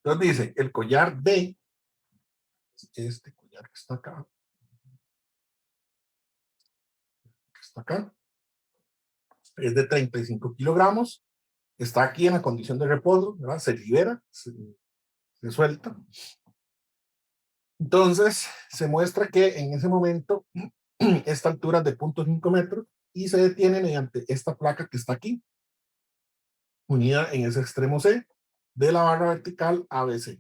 Entonces dice, el collar D, este collar que está acá, es de 35 kilogramos, está aquí en la condición de reposo, ¿verdad? Se libera, se suelta. Entonces, se muestra que en ese momento, esta altura es de 0.5 metros y se detiene mediante esta placa que está aquí, unida en ese extremo C de la barra vertical ABC.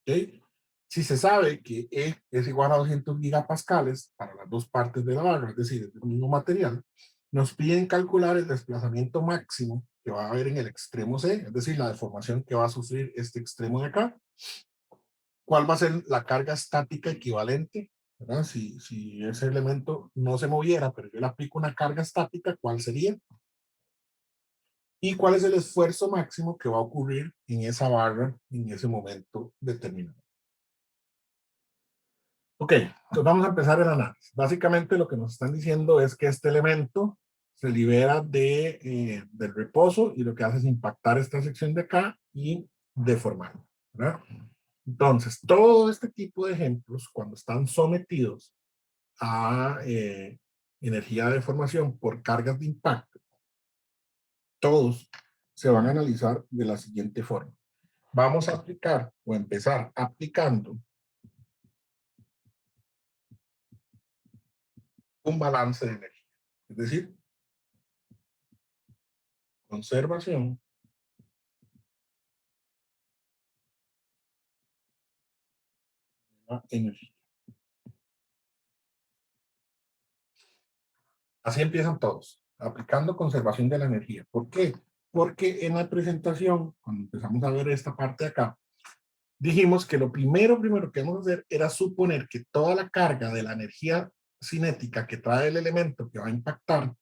¿Okay? Si se sabe que E es igual a 200 gigapascales para las dos partes de la barra, es decir, del mismo material, nos piden calcular el desplazamiento máximo que va a haber en el extremo C, es decir, la deformación que va a sufrir este extremo de acá. ¿Cuál va a ser la carga estática equivalente? ¿Verdad? Si ese elemento no se moviera, pero yo le aplico una carga estática, ¿cuál sería? ¿Y cuál es el esfuerzo máximo que va a ocurrir en esa barra en ese momento determinado? Ok, entonces vamos a empezar el análisis. Básicamente lo que nos están diciendo es que este elemento se libera del reposo y lo que hace es impactar esta sección de acá y deformarla, ¿verdad? Entonces, todo este tipo de ejemplos, cuando están sometidos a energía de deformación por cargas de impacto, todos se van a analizar de la siguiente forma. Vamos a aplicar o empezar aplicando un balance de energía, es decir, conservación de la energía. Así empiezan todos, aplicando conservación de la energía. ¿Por qué? Porque en la presentación, cuando empezamos a ver esta parte de acá, dijimos que lo primero que vamos a hacer era suponer que toda la carga de la energía cinética que trae el elemento que va a impactar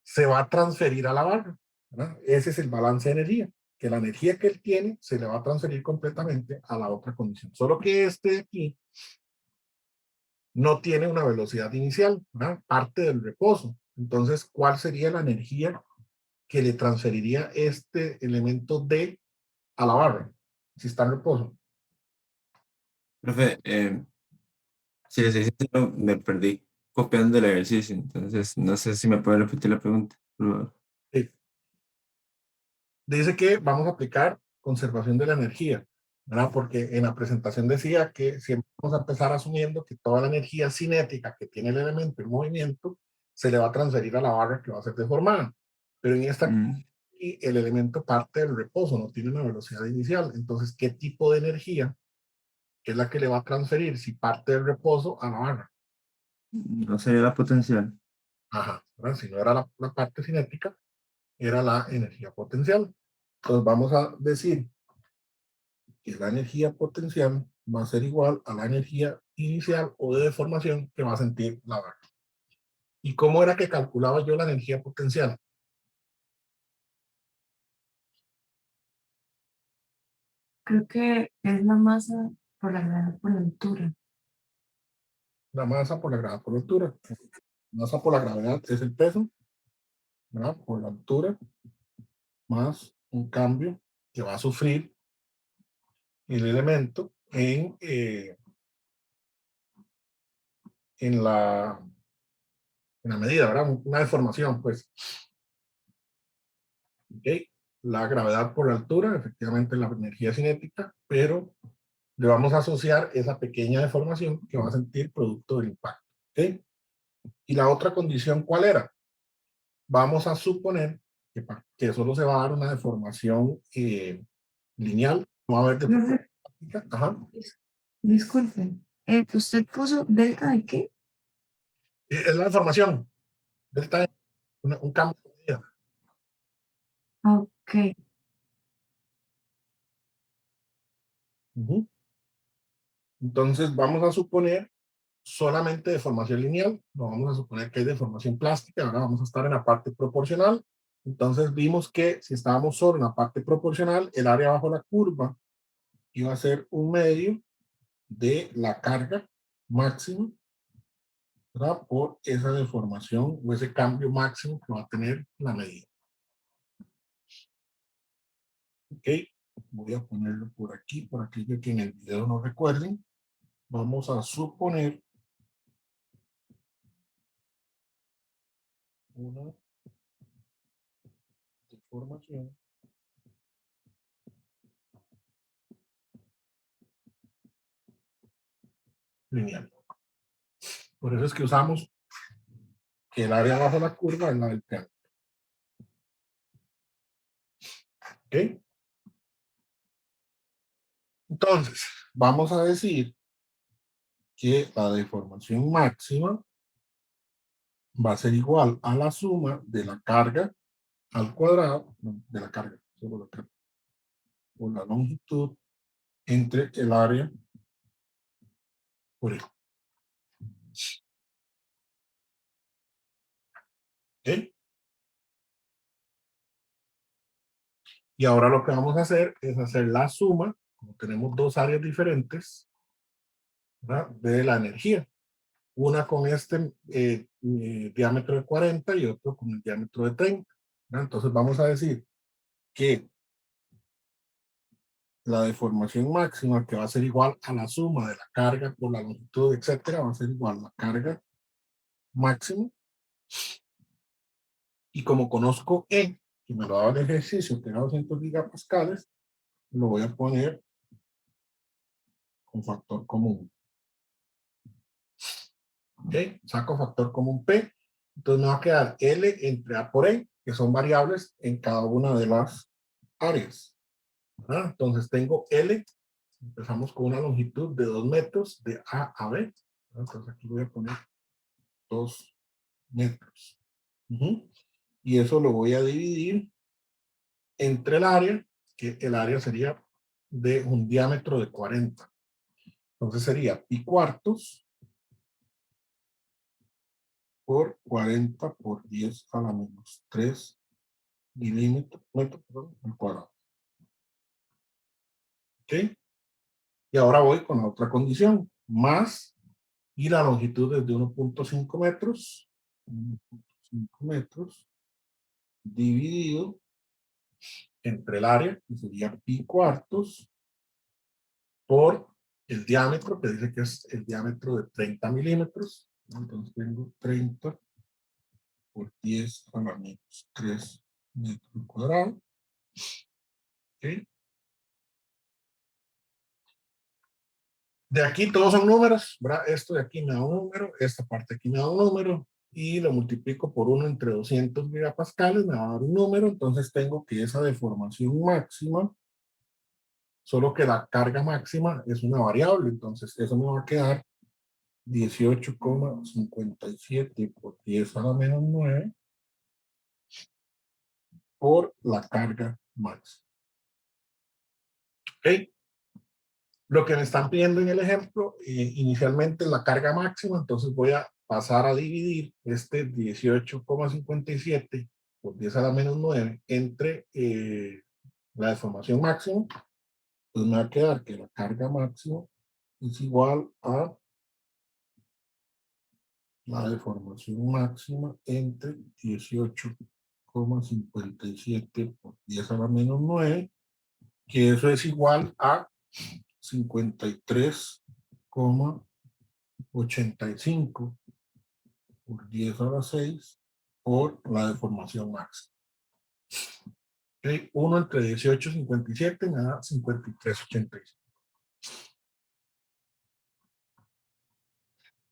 se va a transferir a la barra, ¿verdad? Ese es el balance de energía, que la energía que él tiene se le va a transferir completamente a la otra condición. Solo que este de aquí no tiene una velocidad inicial, ¿verdad? Parte del reposo. Entonces, ¿cuál sería la energía que le transferiría este elemento D a la barra si está en reposo? Profe, si les soy sincero, me perdí copiando el ejercicio, entonces no sé si me puede repetir la pregunta, por favor. Sí. Dice que vamos a aplicar conservación de la energía, ¿verdad? Porque en la presentación decía que siempre vamos a empezar asumiendo que toda la energía cinética que tiene el elemento en movimiento se le va a transferir a la barra que va a ser deformada. Pero en esta Mm, y el elemento parte del reposo, no tiene una velocidad inicial. Entonces, ¿qué tipo de energía es la que le va a transferir si parte del reposo a la barra? no sería la potencial. Ajá, ¿verdad? Si no era la parte cinética, era la energía potencial. Entonces vamos a decir que la energía potencial va a ser igual a la energía inicial o de deformación que va a sentir la barra. ¿Y cómo era que calculaba yo la energía potencial? Creo que es la masa por la gravedad por la altura. La masa por la gravedad por la altura. Masa por la gravedad es el peso, ¿verdad? Por la altura, más un cambio que va a sufrir el elemento en la medida, ¿verdad? Una deformación, pues. ¿Ok? La gravedad por la altura, efectivamente la energía cinética, pero le vamos a asociar esa pequeña deformación que va a sentir producto del impacto. ¿Ok? Y la otra condición, ¿cuál era? Vamos a suponer que solo se va a dar una deformación lineal, no va a haber deformación. Profe, Ajá. disculpen, ¿usted puso delta de qué? Es la deformación, delta, un cambio de medida. Ok, Ujú. Entonces vamos a suponer solamente deformación lineal, no vamos a suponer que hay deformación plástica, ahora vamos a estar en la parte proporcional. Entonces vimos que si estábamos solo en la parte proporcional, el área bajo la curva iba a ser un medio de la carga máxima, ¿verdad? Por esa deformación o ese cambio máximo que va a tener la medida. ¿Ok? voy a ponerlo por aquí, por aquello que en el video no recuerden. Vamos a suponer una deformación lineal. Por eso es que usamos que el área bajo la curva es la del triángulo. ¿Ok? Entonces, vamos a decir que la deformación máxima va a ser igual a la suma de la carga al cuadrado, no, de la carga, solo la carga, por la longitud entre el área por el. ¿Ok? Y ahora lo que vamos a hacer es hacer la suma, como tenemos dos áreas diferentes, ¿verdad?, de la energía. Una con este diámetro de 40 y otro con el diámetro de 30. ¿Verdad? Entonces vamos a decir que la deformación máxima, que va a ser igual a la suma de la carga por la longitud, etcétera, va a ser igual a la carga máxima. Y como conozco E, que me lo daba el ejercicio, que era 200 gigapascales, lo voy a poner con factor común. ¿Ok? Saco factor común P. Entonces me va a quedar L entre A por E, que son variables en cada una de las áreas. ¿Verdad? Entonces tengo L, empezamos con una longitud de 2 metros de A a B. ¿Verdad? Entonces aquí voy a poner 2 metros. Y eso lo voy a dividir entre el área, que el área sería de un diámetro de 40. Entonces sería pi cuartos por 40 por 10 a la menos 3 milímetros, perdón, al cuadrado. ¿Ok? Y ahora voy con la otra condición, más, y la longitud es de 1.5 metros, 1.5 metros, dividido entre el área, que sería pi cuartos, por el diámetro, que dice que es el diámetro de 30 milímetros. Entonces tengo 30 por 10 a la menos 3 metros cuadrados. ¿Okay? De aquí todos son números, ¿verdad? Esto de aquí me da un número, esta parte aquí me da un número, y lo multiplico por 1 entre 200 megapascales, me va a dar un número. Entonces tengo que esa deformación máxima, solo que la carga máxima es una variable, entonces eso me va a quedar 18,57 por 10 a la menos 9 por la carga máxima. ¿Ok? Lo que me están pidiendo en el ejemplo, inicialmente es la carga máxima, entonces voy a pasar a dividir este 18,57 por 10 a la menos 9 entre la deformación máxima. Entonces me va a quedar que la carga máxima es igual a la deformación máxima entre 18,57 por 10 a la menos 9, que eso es igual a 53,85 por 10 a la 6 por la deformación máxima. ¿Okay? 1 entre 18,57 me da 53,85.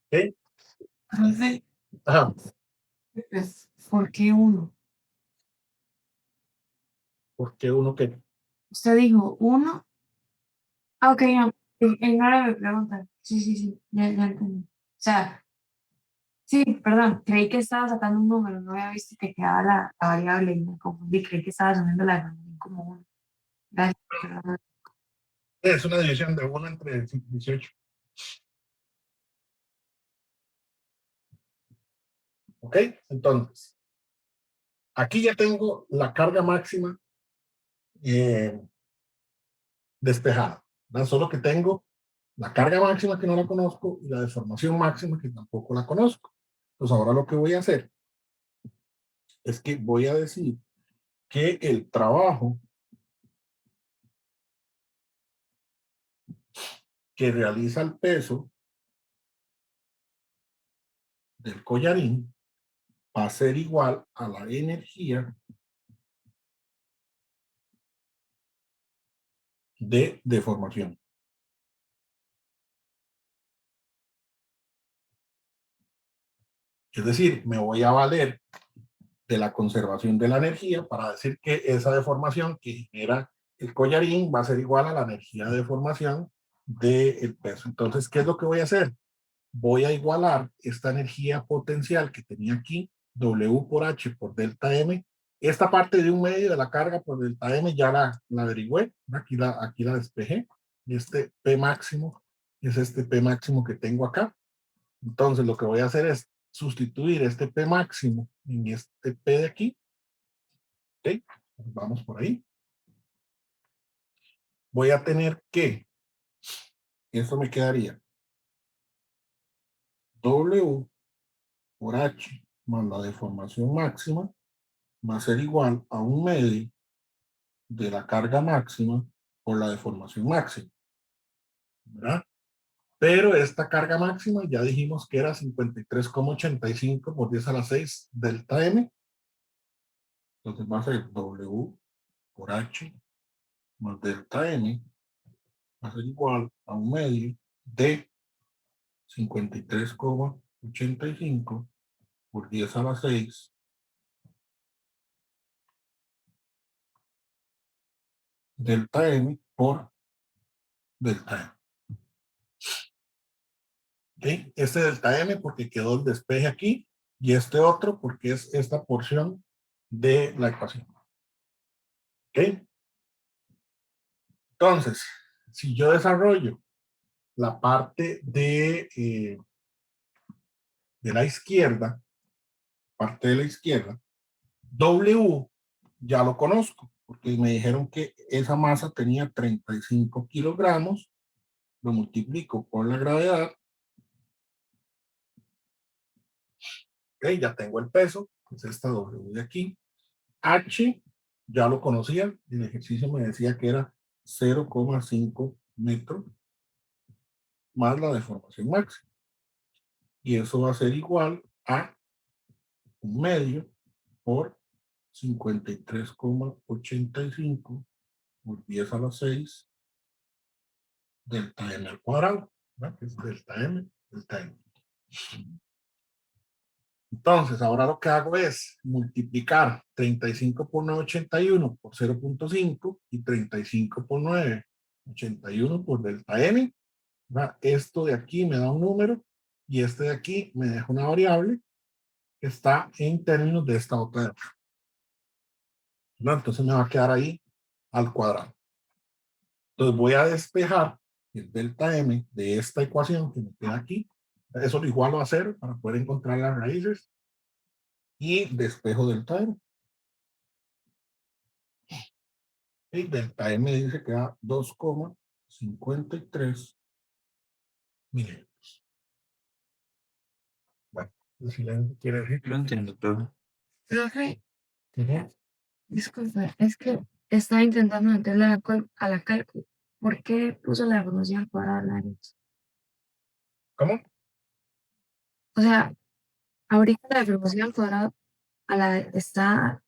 ¿Okay? Profe, Ajá. pues, ¿por qué uno? ¿Por qué uno que? Usted dijo uno. Ah, ok, no. Ignora mi pregunta. Sí, sí, sí. Ya entendí. O sea, sí, perdón. Creí que estaba sacando un número. No había visto que quedaba la variable y me confundí. Creí que estaba asumiendo la denominación como uno. Gracias. Perdón. Es una división de 1 entre 18. ¿Ok? Entonces, aquí ya tengo la carga máxima eh, despejada, ¿verdad? Solo que tengo la carga máxima que no la conozco y la deformación máxima que tampoco la conozco. Entonces ahora lo que voy a hacer es que voy a decir que el trabajo que realiza el peso del collarín va a ser igual a la energía de deformación. Es decir, me voy a valer de la conservación de la energía para decir que esa deformación que genera el collarín va a ser igual a la energía de deformación del peso. Entonces, ¿qué es lo que voy a hacer? Voy a igualar esta energía potencial que tenía aquí, W por H por delta M. Esta parte de un medio de la carga por delta M ya la averigüé, aquí la despejé. Y este P máximo es este P máximo que tengo acá. Entonces lo que voy a hacer es sustituir este P máximo en este P de aquí. ¿Ok? Vamos por ahí. Voy a tener que, esto me quedaría W por H más la deformación máxima va a ser igual a un medio de la carga máxima por la deformación máxima, ¿verdad? Pero esta carga máxima ya dijimos que era 53,85 por 10 a la 6 delta M. Entonces va a ser W por H más delta M va a ser igual a un medio de 53,85 por 10 a la 6 delta M por delta M. ¿Okay? Este delta M porque quedó el despeje aquí y este otro porque es esta porción de la ecuación. ¿Okay? Entonces, si yo desarrollo la parte de la izquierda, W ya lo conozco, porque me dijeron que esa masa tenía 35 kilogramos, lo multiplico por la gravedad, ¿okay? Ya tengo el peso, es esta W de aquí. H, ya lo conocía, el ejercicio me decía que era 0,5 metros más la deformación máxima. Y eso va a ser igual a un medio por 53,85 por 10 a la 6 delta m al cuadrado, ¿verdad? Que es delta m, delta m. Entonces, ahora lo que hago es multiplicar 35 por 981 por 0,5 y 35 por 981 por delta m. ¿Verdad? Esto de aquí me da un número y este de aquí me deja una variable que está en términos de esta otra de acá. ¿Verdad? Entonces me va a quedar ahí al cuadrado. Entonces voy a despejar el delta m de esta ecuación que me queda aquí. Eso lo igualo a 0 para poder encontrar las raíces. Y despejo delta m. Y delta m dice que da 2,53 milímetros. Bueno, el silencio quiere decir Lo entiendo, profe. Profe, que disculpa, es que estaba intentando meterle a la cálculo. ¿Por qué puso la deformación al cuadrado a la derecha? ¿cómo? O sea, ahorita la deformación al cuadrado está,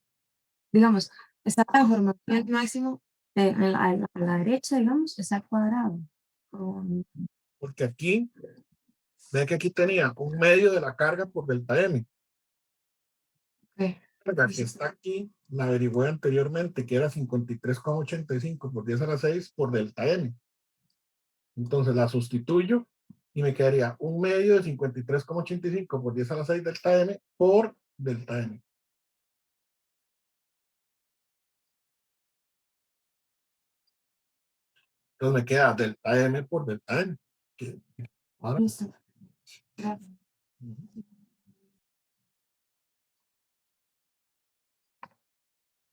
digamos, está la deformación máximo a la derecha, digamos, está al cuadrado. Con- Porque aquí, ve que aquí tenía un medio de la carga por delta m. ok. La que está aquí, la averigué anteriormente, que era 53,85 por 10 a la 6 por delta m. Entonces la sustituyo y me quedaría un medio de 53,85 por 10 a la 6 delta m por delta m. Entonces me queda delta m por delta m. Que ahora, Listo. Gracias.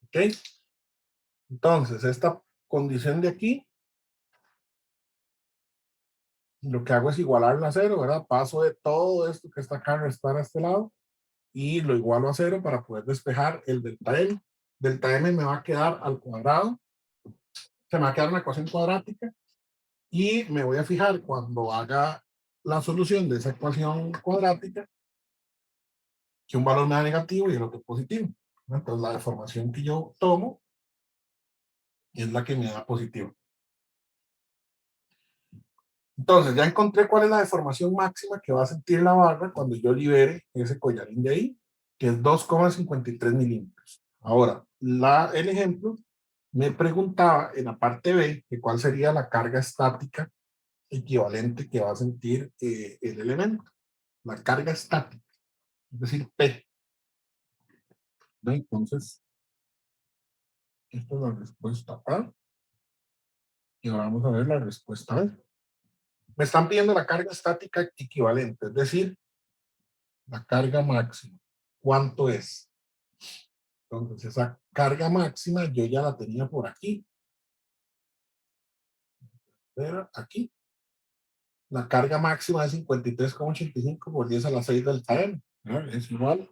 ok. Entonces, esta condición de aquí, lo que hago es igualarla a 0, ¿verdad? Paso de todo esto que está acá, restar a este lado, y lo igualo a 0 para poder despejar el delta m. Delta m me va a quedar al cuadrado, se me va a quedar una ecuación cuadrática, Y me voy a fijar cuando haga la solución de esa ecuación cuadrática que un valor me da negativo y el otro positivo. Entonces la deformación que yo tomo es la que me da positivo. Entonces ya encontré cuál es la deformación máxima que va a sentir la barra cuando yo libere ese collarín de ahí, que es 2,53 milímetros. Ahora, el ejemplo me preguntaba en la parte B que cuál sería la carga estática equivalente que va a sentir el elemento. La carga estática, es decir, P. ¿No? Entonces, esta es la respuesta A. Y ahora vamos a ver la respuesta B. Me están pidiendo la carga estática equivalente, es decir, la carga máxima. ¿Cuánto es? Entonces, esa carga máxima yo ya la tenía por aquí. Era aquí. La carga máxima es 53,85 por 10 a la 6 delta M. Es igual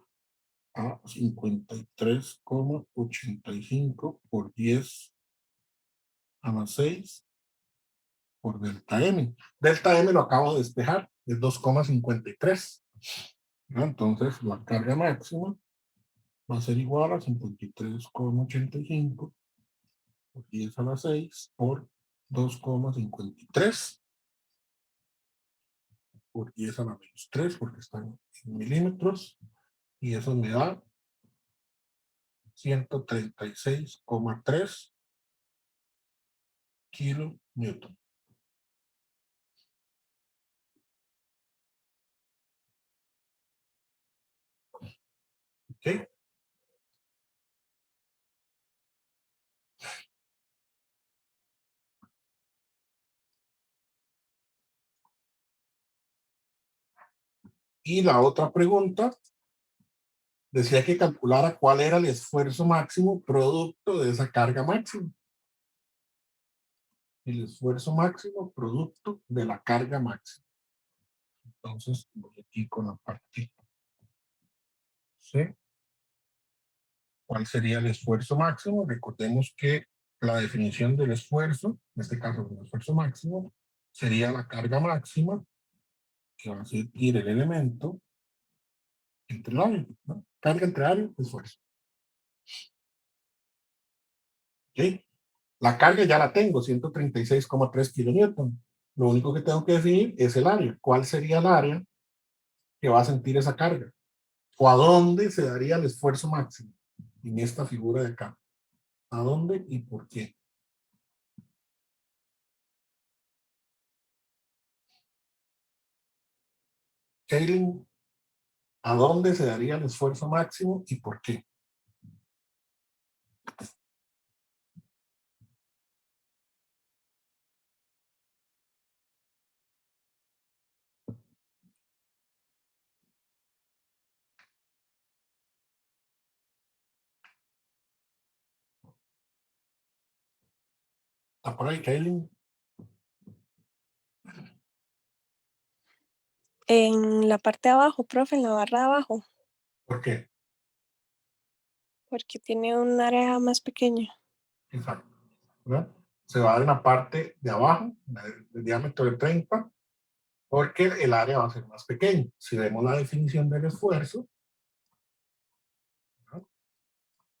a 53,85 por 10 a la 6 por delta M. Delta M lo acabo de despejar, es 2,53. Entonces, la carga máxima va a ser igual a 53,85 por 10 a la 6 por 2,53 por 10 a la menos 3, porque están en milímetros, y eso me da 136,3 kilonewton. ¿Ok? Y la otra pregunta decía que calculara cuál era el esfuerzo máximo producto de esa carga máxima. El esfuerzo máximo producto de la carga máxima. Entonces, voy aquí con la parte C. ¿Cuál sería el esfuerzo máximo? Recordemos que la definición del esfuerzo, en este caso el esfuerzo máximo, sería la carga máxima que va a sentir el elemento entre el área, ¿no? Carga entre área, esfuerzo. ¿Ok? La carga ya la tengo, 136,3 kilonewton. Lo único que tengo que definir es el área. ¿Cuál sería el área que va a sentir esa carga? ¿O a dónde se daría el esfuerzo máximo? En esta figura de acá. ¿A dónde y por qué? Kaylin, ¿a dónde se daría el esfuerzo máximo y por qué? ¿Está por ahí, Kaylin? En la parte de abajo, profe, en la barra de abajo, ¿Por qué? porque tiene un área más pequeña. Exacto. ¿Verdad? Se va a dar en la parte de abajo, de diámetro de 30, porque el área va a ser más pequeña. Si vemos la definición del esfuerzo, ¿no?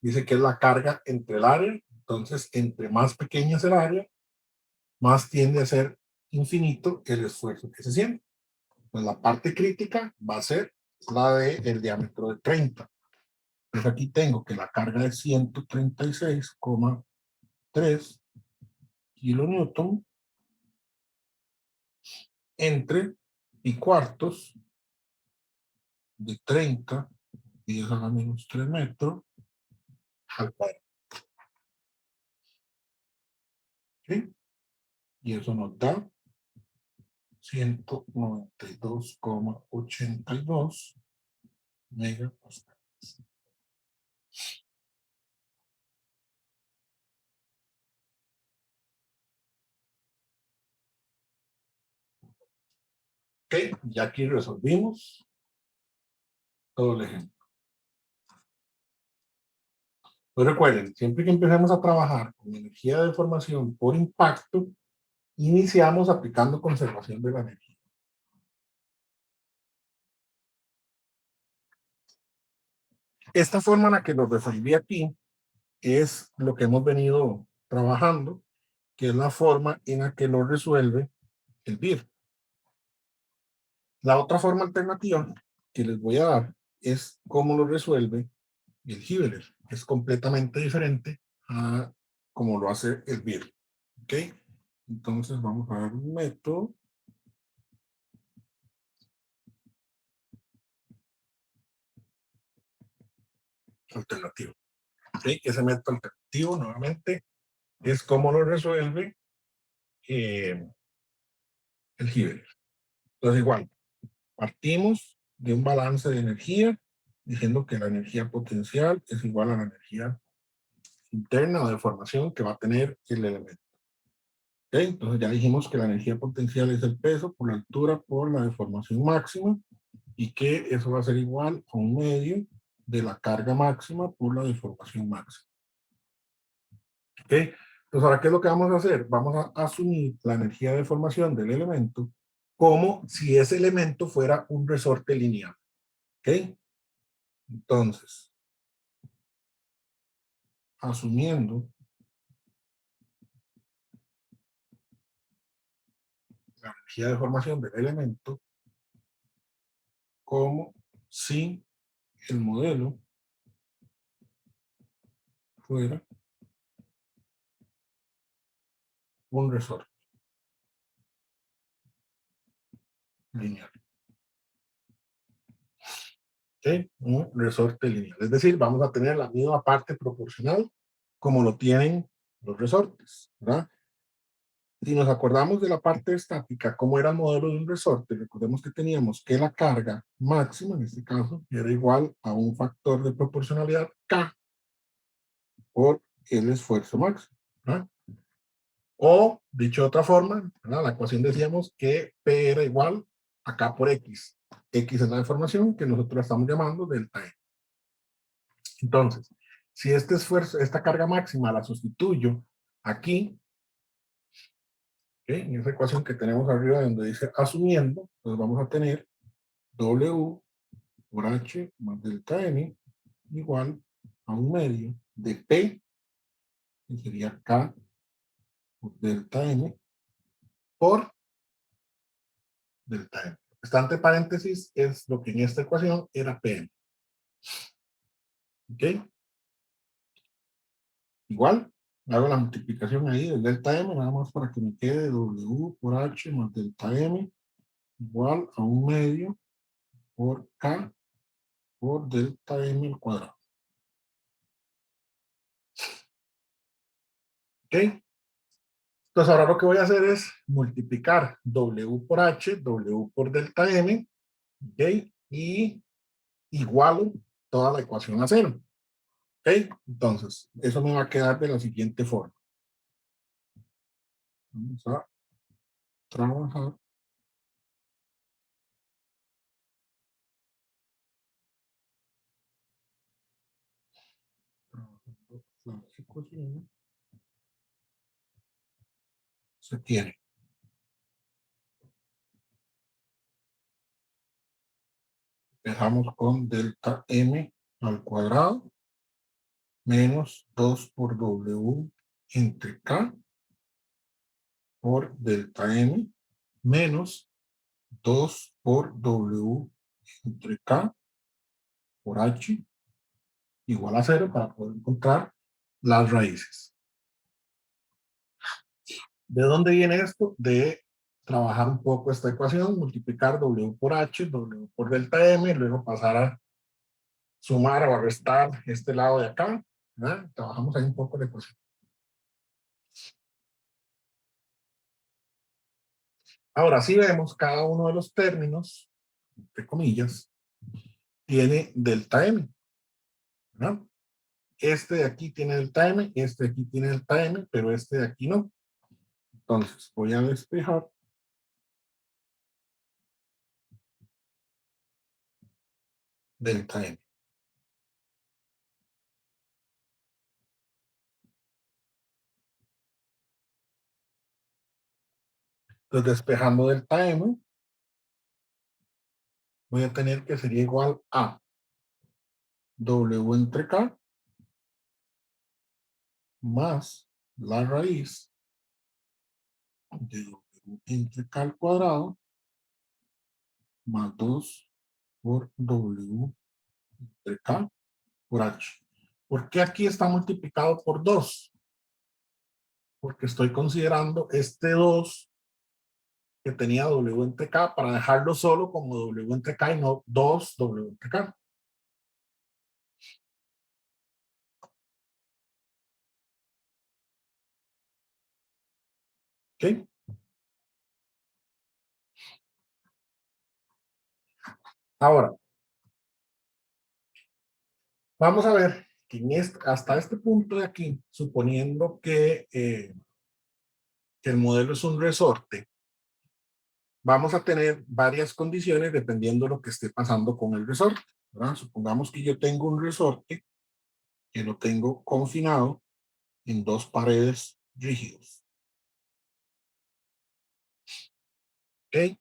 Dice que es la carga entre el área, entonces entre más pequeña es el área, más tiende a ser infinito el esfuerzo que se siente. Pues la parte crítica va a ser la del diámetro de 30. Entonces aquí tengo que la carga es 136,3 kilonewton entre pi cuartos de 30, 10 a la menos 3 metros al cuadrado. ¿Sí? Y eso nos da 192,82 megapascales. Ok, ya aquí resolvimos todo el ejemplo. Pues recuerden, siempre que empecemos a trabajar con energía de deformación por impacto, Iniciamos aplicando conservación de la energía. Esta forma en la que lo resolví aquí es lo que hemos venido trabajando, que es la forma en la que lo resuelve el BIR. La otra forma alternativa que les voy a dar es cómo lo resuelve el Hibbeler. Es completamente diferente a cómo lo hace el BIR. ¿Ok? Entonces vamos a ver un método. Alternativo. ¿Ok? Ese método alternativo nuevamente es cómo lo resuelve el Hibbeler. Entonces igual, partimos de un balance de energía diciendo que la energía potencial es igual a la energía interna o de formación que va a tener el elemento. ¿Okay? Entonces ya dijimos que la energía potencial es el peso por la altura por la deformación máxima y que eso va a ser igual a un medio de la carga máxima por la deformación máxima. ¿Ok? Entonces ahora, ¿qué es lo que vamos a hacer? Vamos a asumir la energía de formación del elemento como si ese elemento fuera un resorte lineal. ¿Ok? Entonces, asumiendo la energía de formación del elemento como si el modelo fuera un resorte lineal. ¿Ok? Un resorte lineal. Es decir, vamos a tener la misma parte proporcional como lo tienen los resortes, ¿verdad? Si nos acordamos de la parte estática, cómo era el modelo de un resorte, recordemos que teníamos que la carga máxima, en este caso, era igual a un factor de proporcionalidad K por el esfuerzo máximo, ¿verdad? O, dicho de otra forma, ¿verdad? La ecuación decíamos que P era igual a K por X. X es la deformación que nosotros estamos llamando delta E. Entonces, si este esfuerzo, esta carga máxima la sustituyo aquí, ¿okay? En esa ecuación que tenemos arriba donde dice asumiendo, pues vamos a tener W por H más delta M igual a un medio de P, que sería K por delta M, por delta M. Está entre paréntesis es lo que en esta ecuación era PM. ¿Ok? Igual, hago la multiplicación ahí del delta M, nada más para que me quede W por H más delta M igual a un medio por K por delta M al cuadrado. ¿Ok? Entonces ahora lo que voy a hacer es multiplicar W por H, W por delta M, ¿ok? Y igualo toda la ecuación a cero. ¿Ok? Entonces, eso me va a quedar de la siguiente forma. Vamos a trabajar. Trabajando las ecuaciones. Se tiene. Empezamos con delta M al cuadrado menos 2 por W entre K por delta M menos 2 por W entre K por H igual a 0 para poder encontrar las raíces. ¿De dónde viene esto? De trabajar un poco esta ecuación, multiplicar W por H, W por delta M, luego pasar a sumar o a restar este lado de acá, ¿verdad? Trabajamos ahí un poco la ecuación. Ahora, si vemos cada uno de los términos, entre comillas, tiene delta M, ¿verdad? Este de aquí tiene delta M, este de aquí tiene delta M, pero este de aquí no. Entonces, voy a despejar delta M. Entonces, despejando delta M, voy a tener que sería igual a W entre K más la raíz de W entre K al cuadrado más 2 por W entre K por H. ¿Por qué aquí está multiplicado por 2? Porque estoy considerando este 2 que tenía W entre K para dejarlo solo como W entre K y no 2 W entre K. ¿Ok? Ahora, vamos a ver que hasta este punto de aquí, suponiendo que el modelo es un resorte, vamos a tener varias condiciones dependiendo de lo que esté pasando con el resorte, ¿verdad? Supongamos que yo tengo un resorte que lo tengo confinado en dos paredes rígidos, ¿ok?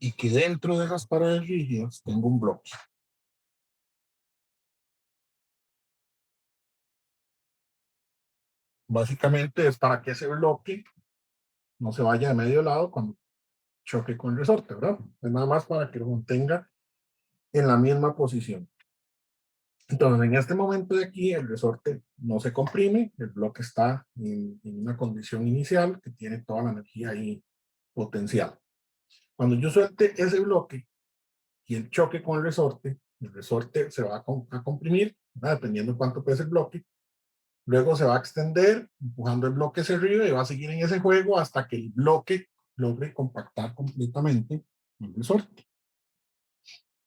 Y que dentro de esas paredes rígidas tengo un bloque. Básicamente es para que ese bloque no se vaya de medio lado cuando choque con el resorte, ¿verdad? Es nada más para que lo mantenga en la misma posición. Entonces, en este momento de aquí, el resorte no se comprime, el bloque está en una condición inicial que tiene toda la energía ahí potencial. Cuando yo suelte ese bloque y el choque con el resorte se va a comprimir, ¿verdad? Dependiendo de cuánto pese el bloque. Luego se va a extender, empujando el bloque hacia arriba y va a seguir en ese juego hasta que el bloque logre compactar completamente el resorte.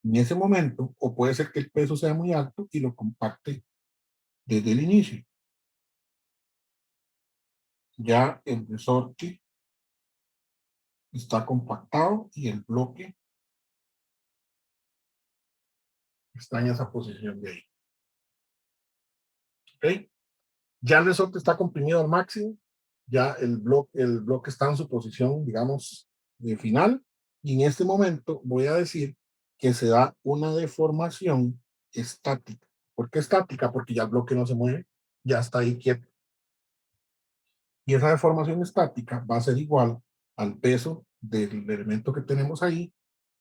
En ese momento, o puede ser que el peso sea muy alto y lo compacte desde el inicio. Ya el resorte está compactado y el bloque está en esa posición de ahí. ¿Ok? Ya el resorte está comprimido al máximo, ya el bloque está en su posición, digamos, final, y en este momento voy a decir que se da una deformación estática. ¿Por qué estática? Porque ya el bloque no se mueve, ya está ahí quieto. Y esa deformación estática va a ser igual al peso del elemento que tenemos ahí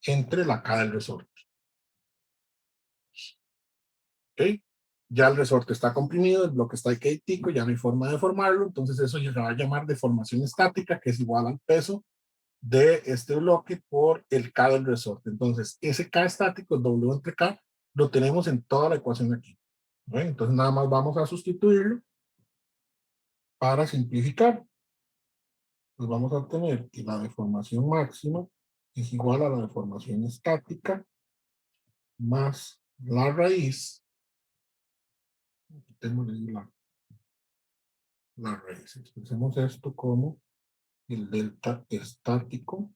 entre la K del resorte. ¿Ok? Ya el resorte está comprimido, el bloque está quietico, ya no hay forma de deformarlo, entonces eso ya se va a llamar deformación estática, que es igual al peso de este bloque por el K del resorte. Entonces, ese K estático, el W entre K, lo tenemos en toda la ecuación aquí. ¿Ok? Entonces, nada más vamos a sustituirlo para simplificar. Pues vamos a tener que la deformación máxima es igual a la deformación estática más la raíz. Tenemos la raíz. Expresemos esto como el delta estático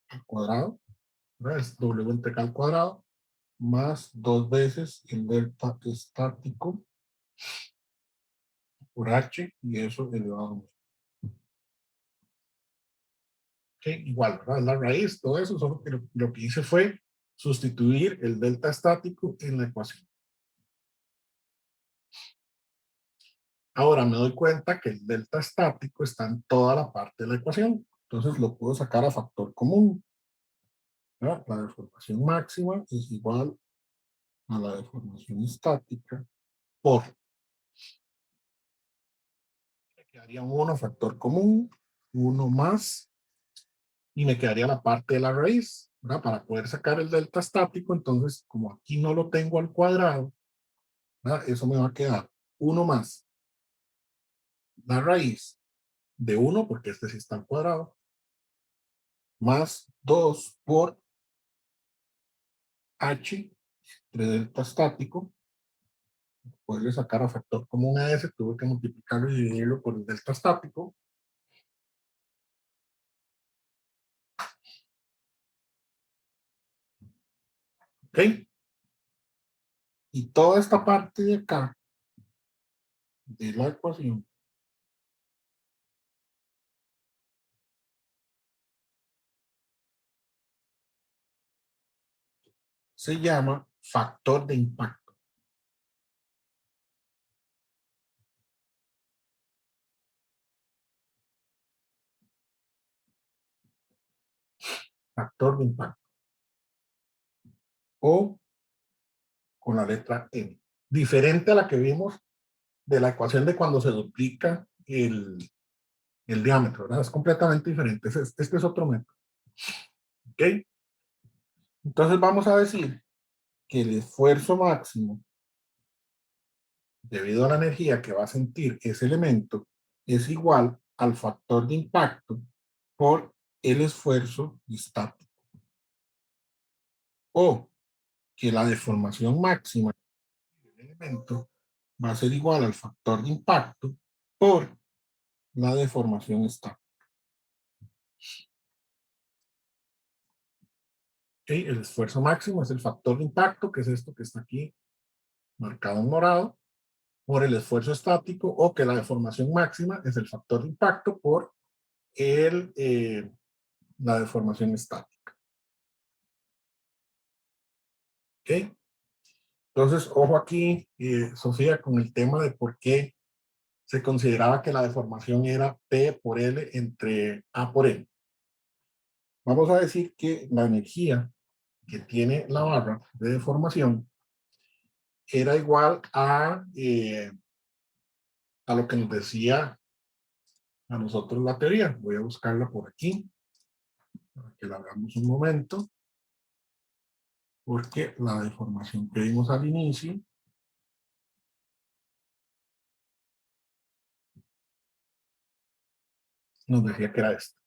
al cuadrado, ¿verdad? Es W entre K al cuadrado, más 2 veces el delta estático por H, y eso elevado a 9. ¿Okay? Igual, ¿verdad? La raíz, todo eso, solo que lo que hice fue sustituir el delta estático en la ecuación. Ahora me doy cuenta que el delta estático está en toda la parte de la ecuación, entonces lo puedo sacar a factor común, ¿verdad? La deformación máxima es igual a la deformación estática por, me quedaría un 1 factor común, 1 más, y me quedaría la parte de la raíz, ¿verdad? Para poder sacar el delta estático, entonces como aquí no lo tengo al cuadrado, ¿verdad? Eso me va a quedar 1 más la raíz de 1, porque este sí está al cuadrado, más 2 por H de delta estático. Poderle sacar a factor común a ese, tuve que multiplicarlo y dividirlo por el delta estático. ¿Ok? Y toda esta parte de acá, de la ecuación, se llama factor de impacto. Factor de impacto. O con la letra M. Diferente a la que vimos de la ecuación de cuando se duplica el diámetro, ¿verdad? Es completamente diferente. Este es otro método. ¿Ok? Entonces vamos a decir que el esfuerzo máximo debido a la energía que va a sentir ese elemento es igual al factor de impacto por el esfuerzo estático. O que la deformación máxima del elemento va a ser igual al factor de impacto por la deformación estática. ¿Okay? El esfuerzo máximo es el factor de impacto, que es esto que está aquí marcado en morado, por el esfuerzo estático, o que la deformación máxima es el factor de impacto por la deformación estática. ¿Ok? Entonces, ojo aquí, Sofía, con el tema de por qué se consideraba que la deformación era P por L entre A por L. Vamos a decir que la energía que tiene la barra de deformación era igual a lo que nos decía a nosotros la teoría. Voy a buscarla por aquí, para que la veamos un momento, porque la deformación que vimos al inicio nos decía que era esto.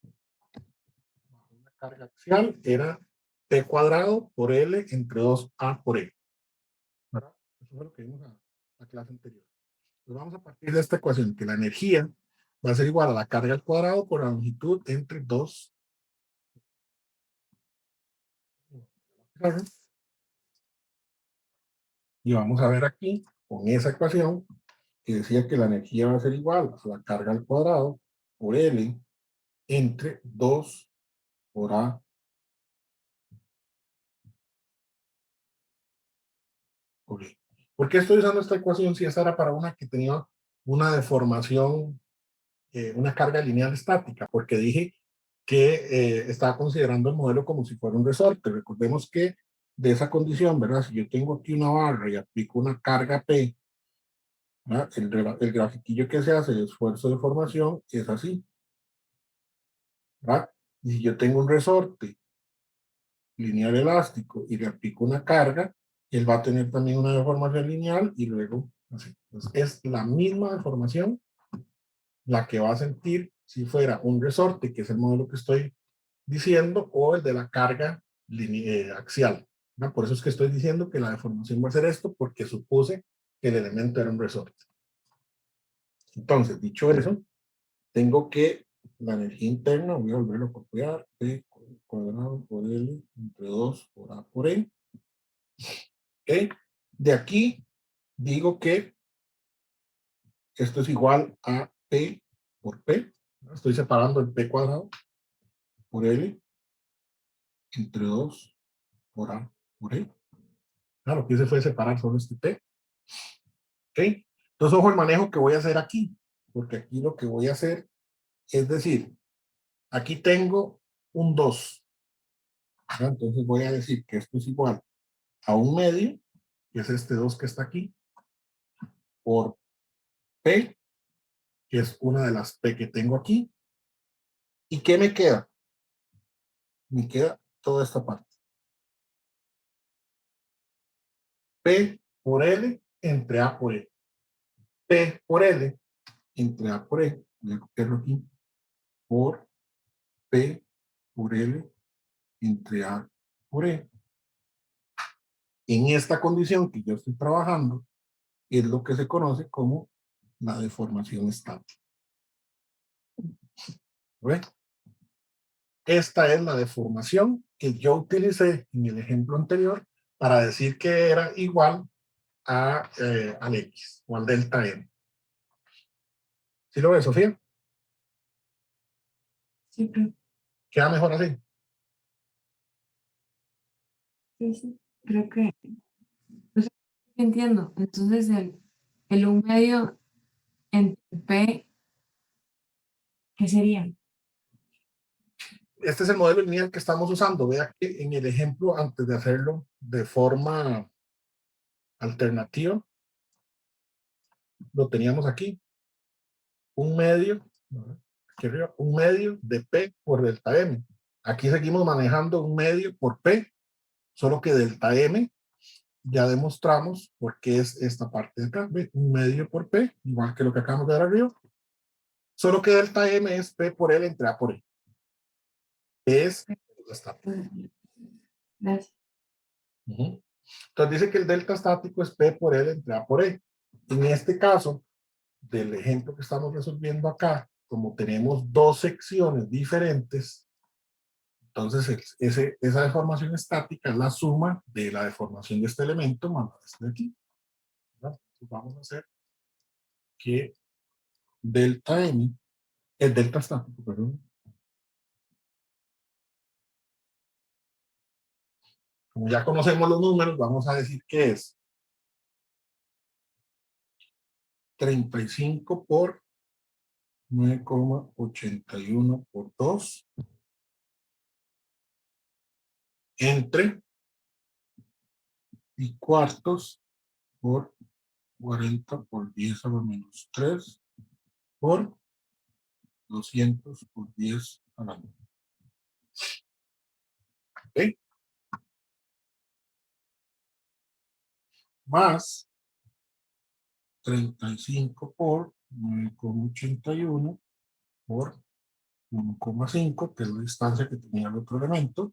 La carga axial era P cuadrado por L entre 2A por E. ¿Verdad? Eso fue lo que vimos en la clase anterior. Entonces vamos a partir de esta ecuación, que la energía va a ser igual a la carga al cuadrado por la longitud entre 2. Y vamos a ver aquí, con esa ecuación, que decía que la energía va a ser igual a la carga al cuadrado por L entre 2 por A por E. ¿Por qué estoy usando esta ecuación si esta era para una que tenía una deformación, una carga lineal estática? Porque dije que estaba considerando el modelo como si fuera un resorte. Recordemos que de esa condición, ¿verdad? Si yo tengo aquí una barra y aplico una carga P, ¿verdad? El grafiquillo que se hace, el esfuerzo de formación, es así, ¿verdad? Y si yo tengo un resorte lineal elástico y le aplico una carga, él va a tener también una deformación lineal y luego así. Entonces, es la misma deformación la que va a sentir si fuera un resorte, que es el modelo que estoy diciendo, o el de la carga axial, ¿no? Por eso es que estoy diciendo que la deformación va a ser esto, porque supuse que el elemento era un resorte. Entonces, dicho eso, tengo que la energía interna, voy a volverlo a copiar, P cuadrado por L entre 2 por A por E. ¿Okay? De aquí digo que esto es igual a P por P. Estoy separando el P cuadrado por L entre 2 por A por E. Claro, que se fue separar solo este P. ¿Ok? Entonces, ojo el manejo que voy a hacer aquí, porque aquí lo que voy a hacer es decir, aquí tengo un 2. ¿Verdad? Entonces voy a decir que esto es igual a un medio, que es este 2 que está aquí, por P, que es una de las P que tengo aquí. ¿Y qué me queda? Me queda toda esta parte. P por L entre A por E. P por L entre A por E, voy a copiarlo aquí, por P por L entre A por E. En esta condición que yo estoy trabajando, es lo que se conoce como la deformación estática. ¿Ve? Esta es la deformación que yo utilicé en el ejemplo anterior para decir que era igual al X o al delta M. ¿Sí lo ves, Sofía? Sí, Queda mejor así. sí, sí. creo que, o sea, entiendo. Entonces, el 1 medio entre P, ¿qué sería? Este es el modelo lineal que estamos usando. Vea que en el ejemplo, antes de hacerlo de forma alternativa, lo teníamos aquí. Un medio, aquí arriba, un medio de P por delta M. Aquí seguimos manejando un medio por P, solo que delta M ya demostramos por qué es esta parte de acá. ¿Ve? Un medio por P, igual que lo que acabamos de ver arriba. Solo que delta M es P por L entre A por E. Es estático. Gracias. Entonces dice que el delta estático es P por L entre A por E. En este caso, del ejemplo que estamos resolviendo acá, como tenemos dos secciones diferentes, entonces esa deformación estática es la suma de la deformación de este elemento más este de aquí. ¿Verdad? Entonces vamos a hacer que delta M, el delta estático, perdón, como ya conocemos los números, vamos a decir que es 35 por 9,81 por 2 entre y cuartos por 40 por 10 a la menos 3 por 200 por 10 a la menos. ¿Ok? Más 35 por 9,81 por 1,5, que es la distancia que tenía el otro elemento,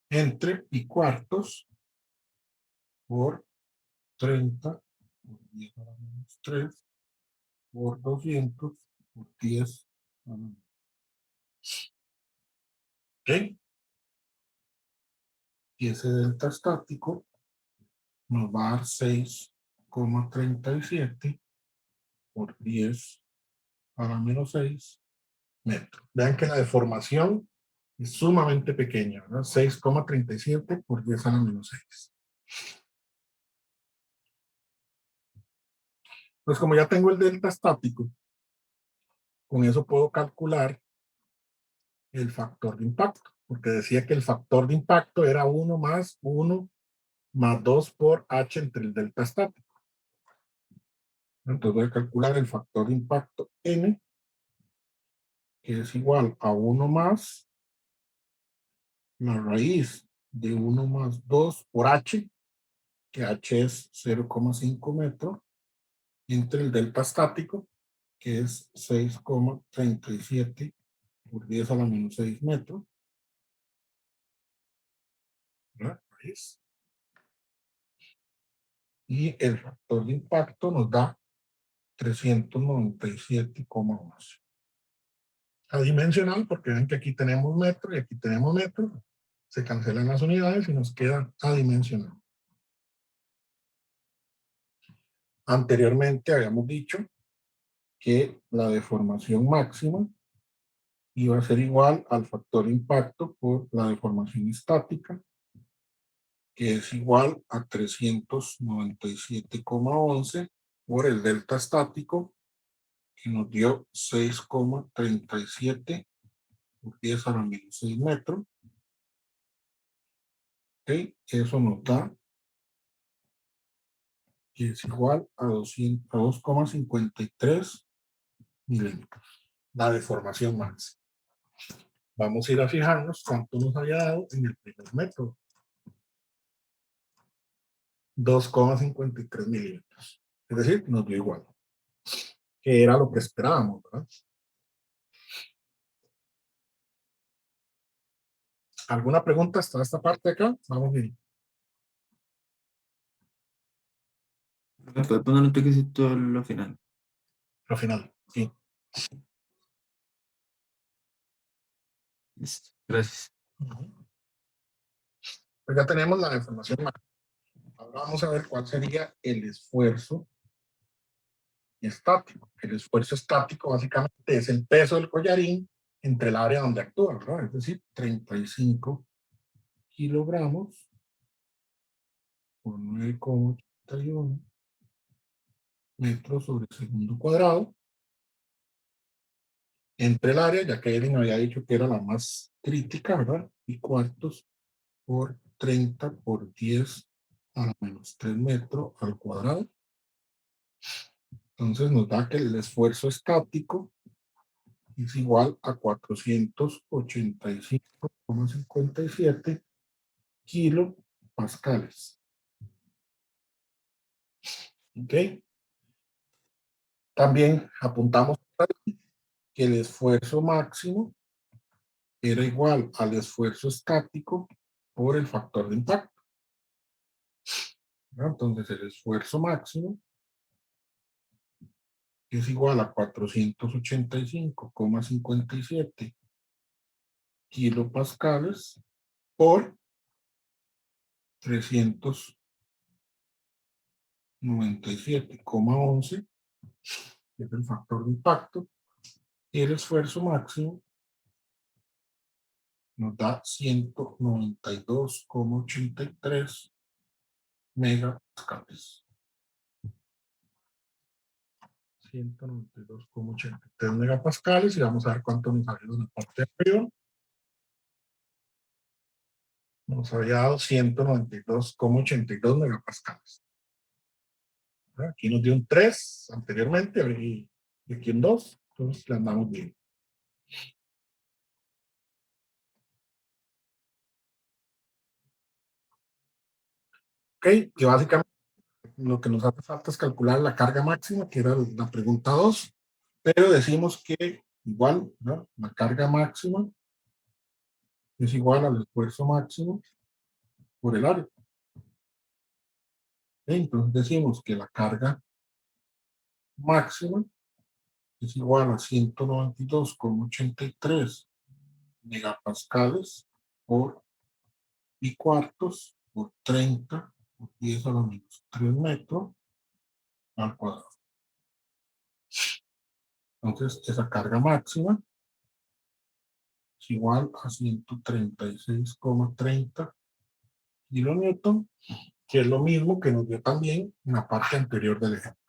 entre y cuartos por 30 por 10 a la menos 3 por 200 por 10 a la menos. ¿Ok? Y ese delta estático nos va a dar 6,37 por 10 a la menos 6 metros. Vean que la deformación es sumamente pequeña, ¿verdad? 6,37 por 10 a la menos 6. Pues como ya tengo el delta estático, con eso puedo calcular el factor de impacto, porque decía que el factor de impacto era 1 más 1 más 2 por h entre el delta estático. Entonces voy a calcular el factor de impacto n, que es igual a 1 más la raíz de 1 más 2 por h, que h es 0,5 metros, entre el delta estático, que es 6,37 por 10 a la menos 6 metros. ¿Verdad? Raíz. Y el factor de impacto nos da 397,11. Adimensional, porque ven que aquí tenemos metro y aquí tenemos metro. Se cancelan las unidades y nos queda adimensional. Anteriormente habíamos dicho que la deformación máxima iba a ser igual al factor de impacto por la deformación estática, que es igual a 397,11 por el delta estático, que nos dio 6,37 por 10 a la menos 6 metros. ¿Ok? Eso nos da que es igual a 2,53 milímetros. La deformación máxima. Vamos a ir a fijarnos cuánto nos había dado en el primer método. 2,53 milímetros. Es decir, nos dio igual. Que era lo que esperábamos, ¿verdad? ¿Alguna pregunta hasta esta parte de acá? Vamos bien. ¿Me puede poner un toquecito a lo final? Lo final. Sí. Listo. Gracias. Pues ya tenemos la deformación máxima. Ahora vamos a ver cuál sería el esfuerzo estático. El esfuerzo estático básicamente es el peso del collarín entre el área donde actúa, ¿verdad? Es decir, 35 kilogramos por 9,81 metros sobre segundo cuadrado entre el área, ya que Erin había dicho que era la más crítica, ¿verdad? Y cuartos por 30 por 10 a la menos 3 metros al cuadrado. Entonces nos da que el esfuerzo estático es igual a 485,57 kilopascales. ¿Ok? También apuntamos que el esfuerzo máximo era igual al esfuerzo estático por el factor de impacto. Entonces el esfuerzo máximo es igual a 485,57 kilopascales por 397,11, que es el factor de impacto, y el esfuerzo máximo nos da 192,83 megapascales. 192,83 megapascales y vamos a ver cuánto nos salió en la parte de arriba. Nos había dado 192,82 megapascales. Aquí nos dio un 3 anteriormente y aquí un 2, entonces le andamos bien. Ok, que básicamente lo que nos hace falta es calcular la carga máxima, que era la pregunta 2, pero decimos que igual, ¿no? La carga máxima es igual al esfuerzo máximo por el área. Entonces decimos que la carga máxima es igual a 192,83 megapascales por pi cuartos por 30 por 10 a la menos 3 metros al cuadrado. Entonces, esa carga máxima es igual a 136,30 kilonewton, que es lo mismo que nos dio también en la parte anterior del ejemplo.